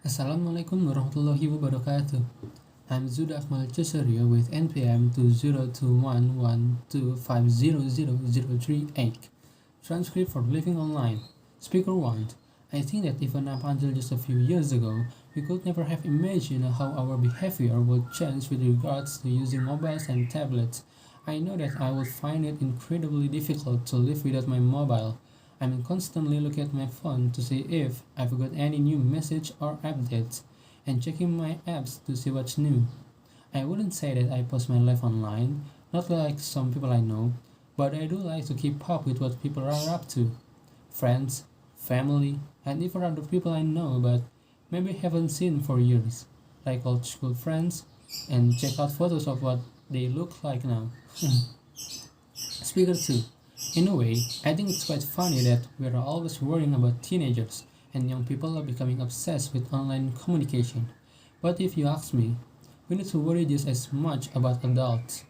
Assalamualaikum warahmatullahi wabarakatuh. I'm Zudha Akmal Caesario with NPM 202112500038. Transcript for Living Online. Speaker 1. I think that even up until just a few years ago, we could never have imagined how our behavior would change with regards to using mobiles and tablets. I know that I would find it incredibly difficult to live without my mobile. I'm constantly looking at my phone to see if I've got any new message or updates, and checking my apps to see what's new. I wouldn't say that I post my life online, not like some people I know, but I do like to keep up with what people are up to. Friends, family, and even other people I know but maybe haven't seen for years, like old school friends, and check out photos of what they look like now. Speaker 2. In a way, I think it's quite funny that we're always worrying about teenagers and young people are becoming obsessed with online communication. But if you ask me, we need to worry just as much about adults.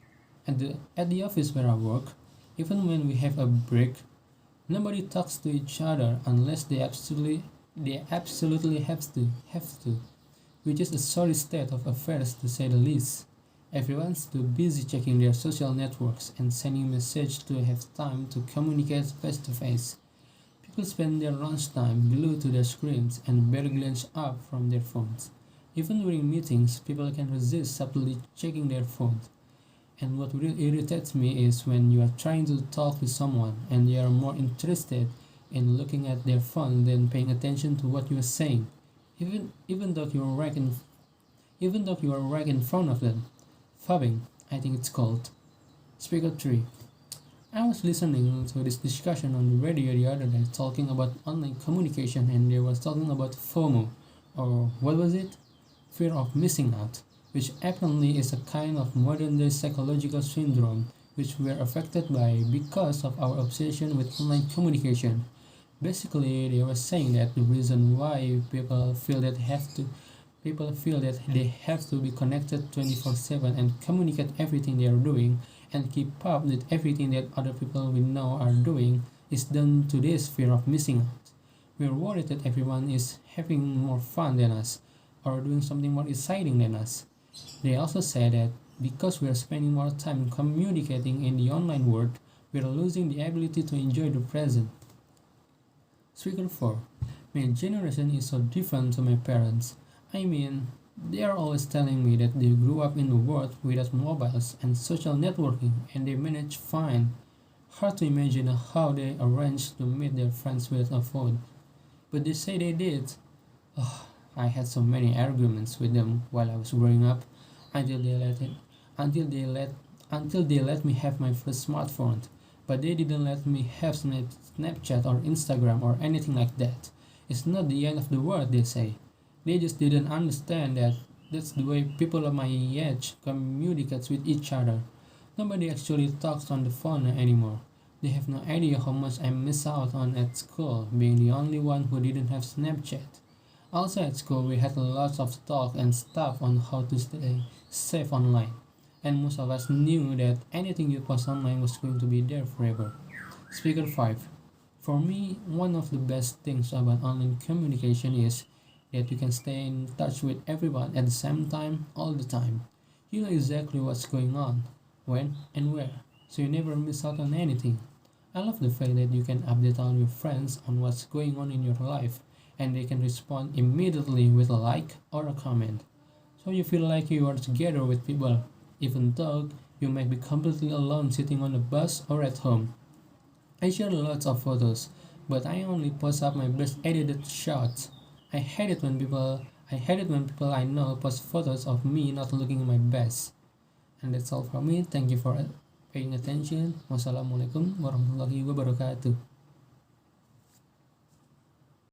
At the office where I work, even when we have a break, nobody talks to each other unless they absolutely have to, which is a sorry state of affairs to say the least. Everyone's too busy checking their social networks and sending messages to have time to communicate face to face. People spend their lunchtime glued to their screens and barely glance up from their phones. Even during meetings, people can resist subtly checking their phones. And what really irritates me is when you are trying to talk to someone and they are more interested in looking at their phone than paying attention to what you are saying, even though you are right in front of them. Fubbing, I think it's called. Speaker 3. I was listening to this discussion on the radio the other day talking about online communication and they was talking about FOMO, or what was it? Fear of missing out, which apparently is a kind of modern day psychological syndrome which we are affected by because of our obsession with online communication. Basically, they were saying that the reason why people feel that they have to be connected 24/7 and communicate everything they are doing and keep up with everything that other people we know are doing is done to this fear of missing out. We are worried that everyone is having more fun than us or doing something more exciting than us. They also say that because we are spending more time communicating in the online world, we are losing the ability to enjoy the present. Speaker 4. My generation is so different to my parents. I mean, they are always telling me that they grew up in a world without mobiles and social networking and they manage fine. Hard to imagine how they arranged to meet their friends without a phone. But they say they did. Oh, I had so many arguments with them while I was growing up until they let it until they let me have my first smartphone. But they didn't let me have Snapchat or Instagram or anything like that. It's not the end of the world, they say. They just didn't understand that that's the way people of my age communicate with each other. Nobody actually talks on the phone anymore. They have no idea how much I miss out on at school, being the only one who didn't have Snapchat. Also at school we had lots of talk and stuff on how to stay safe online. And most of us knew that anything you post online was going to be there forever. Speaker 5. For me, one of the best things about online communication is that you can stay in touch with everyone at the same time all the time. You know exactly what's going on, when, and where, so you never miss out on anything. I love the fact that you can update all your friends on what's going on in your life and they can respond immediately with a like or a comment. So you feel like you are together with people, even though you might be completely alone sitting on a bus or at home. I share lots of photos, but I only post up my best edited shots. I hate it when people I know post photos of me not looking my best. And that's all from me. Thank you for paying attention. Wassalamualaikum warahmatullahi wabarakatuh.